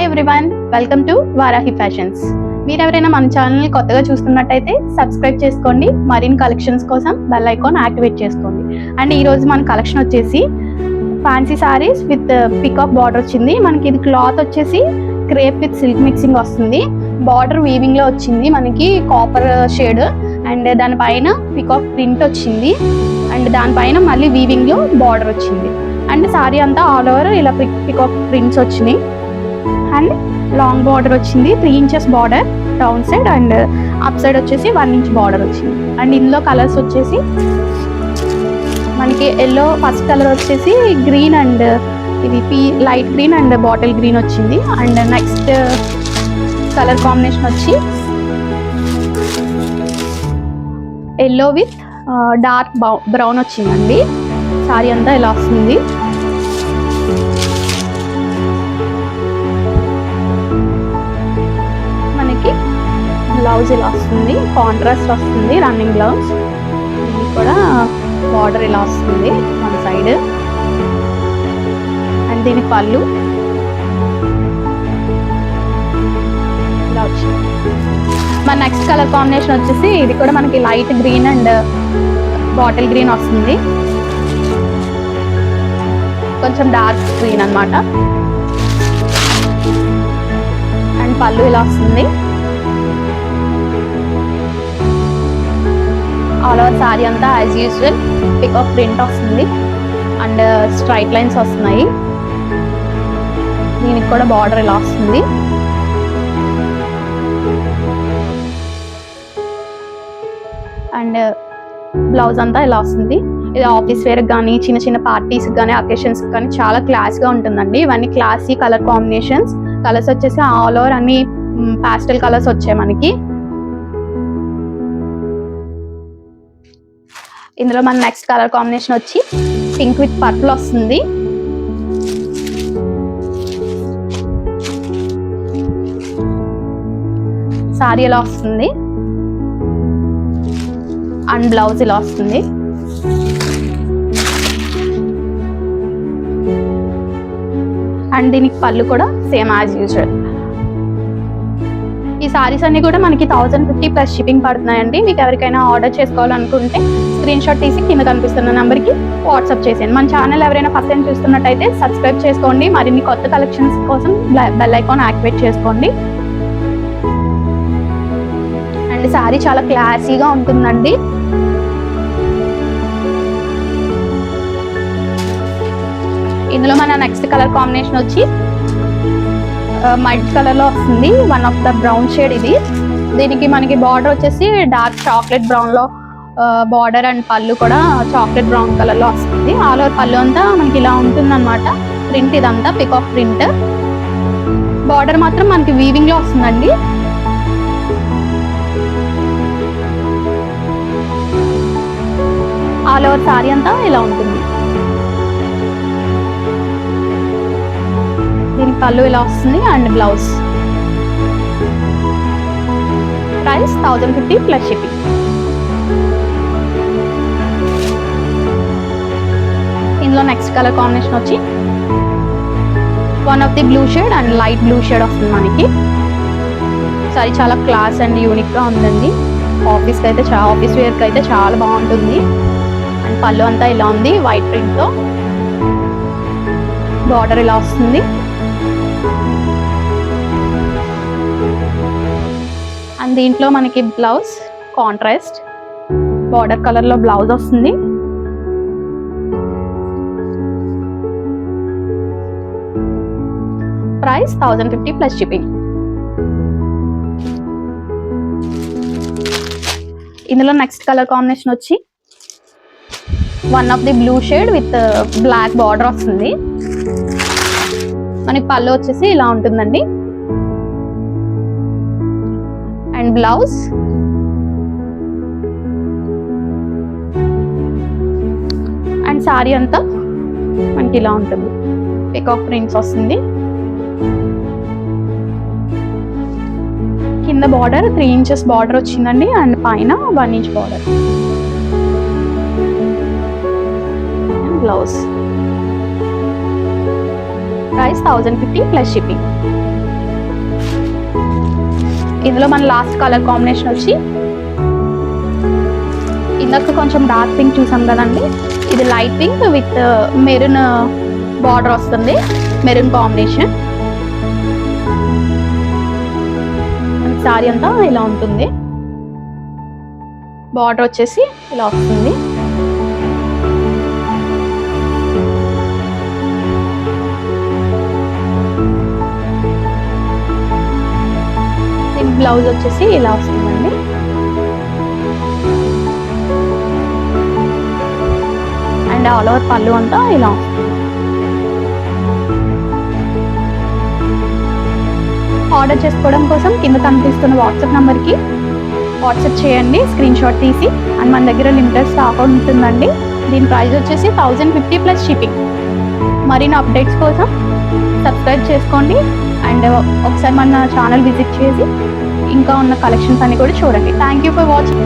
Everyone, welcome to Varahi fashions. మీరు ఎవరైనా మన ఛానల్ని కొత్తగా చూస్తున్నట్టయితే సబ్స్క్రైబ్ చేసుకోండి. మరిన్ని కలెక్షన్స్ కోసం బెల్ ఐకాన్ యాక్టివేట్ చేసుకోండి. అండ్ ఈరోజు మన కలెక్షన్ వచ్చేసి fancy saris with peacock border వచ్చింది. మనకి ఇది క్లాత్ వచ్చేసి క్రేప్ విత్ సిల్క్ మిక్సింగ్ వస్తుంది. బార్డర్ వీవింగ్ లో వచ్చింది, మనకి కాపర్ షేడ్. అండ్ దానిపైన పికాక్ ప్రింట్ వచ్చింది. అండ్ దానిపైన మళ్ళీ వీవింగ్ లో బార్డర్ వచ్చింది. అండ్ సారీ అంతా ఆల్ ఓవర్ ఇలా పికాక్ ప్రింట్స్ వచ్చినాయి. అండ్ లాంగ్ బార్డర్ వచ్చింది, 3 inches border down side. And up side వచ్చేసి 1 inch బార్డర్ వచ్చింది. అండ్ ఇందులో కలర్స్ వచ్చేసి మనకి ఎల్లో, ఫస్ట్ కలర్ వచ్చేసి గ్రీన్ అండ్ ఇది light green and bottle green వచ్చింది. అండ్ నెక్స్ట్ కలర్ కాంబినేషన్ వచ్చి ఎల్లో విత్ డార్క్ బ్రౌన్ వచ్చిందండి. సారీ అంతా ఇలా వస్తుంది. మనకి బ్లౌజ్ ఇలా వస్తుంది, కాంట్రాస్ట్ వస్తుంది, రన్నింగ్ బ్లౌజ్. ఇది కూడా బార్డర్ ఇలా వస్తుంది మన సైడ్. అండ్ దీని పళ్ళు ఇలా వచ్చింది. మన నెక్స్ట్ కలర్ కాంబినేషన్ వచ్చేసి ఇది కూడా మనకి light green and bottle green వస్తుంది, కొంచెం డార్క్ గ్రీన్ అన్నమాట. అండ్ పళ్ళు ఇలా వస్తుంది. ఆల్ ఓవర్ సారీ అంతా యాజ్ యూజువల్ పికాక్ ప్రింట్ వస్తుంది. అండ్ స్ట్రైట్ లైన్స్ వస్తున్నాయి. దీనికి కూడా బార్డర్ ఇలా వస్తుంది. అండ్ బ్లౌజ్ అంతా ఇలా వస్తుంది. ఇది ఆఫీస్ వేర్ కానీ చిన్న చిన్న పార్టీస్ కానీ అకేషన్స్ కానీ చాలా క్లాస్గా ఉంటుందండి. ఇవన్నీ క్లాసీ కలర్ కాంబినేషన్స్. కలర్స్ వచ్చేసి ఆల్ ఓవర్ అన్ని పాస్టల్ కలర్స్ వచ్చాయి మనకి. ఇందులో మన నెక్స్ట్ కలర్ కాంబినేషన్ వచ్చి పింక్ విత్ పర్పుల్ వస్తుంది. సారీ ఇలా వస్తుంది. అండ్ బ్లౌజ్ ఇలా వస్తుంది. అండ్ దీనికి పళ్ళు కూడా సేమ్ యాజ్ యూజువల్. ఈ సారీస్ అన్ని కూడా మనకి 1050 ప్లస్ షిప్పింగ్ పడుతున్నాయండి. మీకు ఎవరికైనా ఆర్డర్ చేసుకోవాలనుకుంటే స్క్రీన్ షాట్ తీసి కింద కనిపిస్తున్న నెంబర్కి వాట్సాప్ చేసేయండి. మన ఛానల్ ఎవరైనా ఫస్ట్ టైం చూస్తున్నట్టయితే సబ్స్క్రైబ్ చేసుకోండి. మరిన్ని కొత్త కలెక్షన్స్ కోసం బెల్ ఐకాన్ యాక్టివేట్ చేసుకోండి. అండ్ సారీ చాలా క్లాసీగా ఉంటుందండి. ఇందులో మన నెక్స్ట్ కలర్ కాంబినేషన్ వచ్చి మడ్ కలర్ లో వస్తుంది. One of the brown shade ఇది. దీనికి మనకి బార్డర్ వచ్చేసి డార్క్ చాక్లెట్ బ్రౌన్ లో బార్డర్. అండ్ పళ్ళు కూడా చాక్లెట్ బ్రౌన్ కలర్ లో వస్తుంది. ఆల్ ఓవర్ పళ్ళు అంతా మనకి ఇలా ఉంటుంది అనమాట. ప్రింట్ ఇదంతా పికాక్ ప్రింట్. బార్డర్ మాత్రం మనకి వీవింగ్ లో వస్తుందండి. ఆల్ ఓవర్ సారీ అంతా ఇలా ఉంటుంది. దీని పళ్ళు ఇలా వస్తుంది. And blouse price 1050 plus shipping. ఇందులో నెక్స్ట్ కలర్ కాంబినేషన్ వచ్చి one of the blue shade and light blue shade వస్తుంది మనకి. సారీ చాలా క్లాస్ అండ్ యూనిక్ గా ఉందండి. ఆఫీస్ వేర్ కి అయితే చాలా బాగుంటుంది. అండ్ పళ్ళు అంతా ఇలా ఉంది వైట్ ప్రింట్ తో. బార్డర్ ఇలా వస్తుంది. అండ్ దీంట్లో మనకి బ్లౌజ్ కాంట్రాస్ట్ బార్డర్ కలర్ లో బ్లౌజ్ వస్తుంది. Price 1050 plus shipping. ఇందులో నెక్స్ట్ కలర్ కాంబినేషన్ వచ్చి one of the blue shade with black border వస్తుంది. మనకి పళ్ళు వచ్చేసి ఇలా ఉంటుందండి. అండ్ బ్లౌజ్ అండ్ సారీ అంతా మనకి ఇలా ఉంటుంది. పికాక్ ప్రింట్స్ వస్తుంది. కింద బార్డర్ 3 inches బార్డర్ వచ్చిందండి. అండ్ పైన 1 inch border. Blouse price 1050 plus shipping. ఇందులో మన లాస్ట్ కలర్ కాంబినేషన్ వచ్చి ఇందాక కొంచెం డార్క్ పింక్ చూసాం కదండి, ఇది light pink with maroon border వస్తుంది, మెరూన్ కాంబినేషన్. సారీ అంతా ఇలా ఉంటుంది, బార్డర్ వచ్చేసి ఇలా వస్తుంది. దీని బ్లౌజ్ వచ్చేసి ఇలా వస్తుందండి. అండ్ ఆల్ ఓవర్ పళ్ళు అంతా ఇలా వస్తుంది. ఆర్డర్ చేసుకోవడం కోసం కింద కనిపిస్తున్న వాట్సాప్ నెంబర్కి వాట్సాప్ చేయండి స్క్రీన్ షాట్ తీసి. అండ్ మన దగ్గర లిమిటెడ్ స్టాక్ ఉంటుందండి. దీని ప్రైస్ వచ్చేసి 1050 ప్లస్ షిప్పింగ్. మరిన్ని అప్డేట్స్ కోసం సబ్స్క్రైబ్ చేసుకోండి అండ్ ఒకసారి మన ఛానల్ విజిట్ చేసి ఇంకా ఉన్న కలెక్షన్స్ అన్ని కూడా చూడండి. Thank you for watching.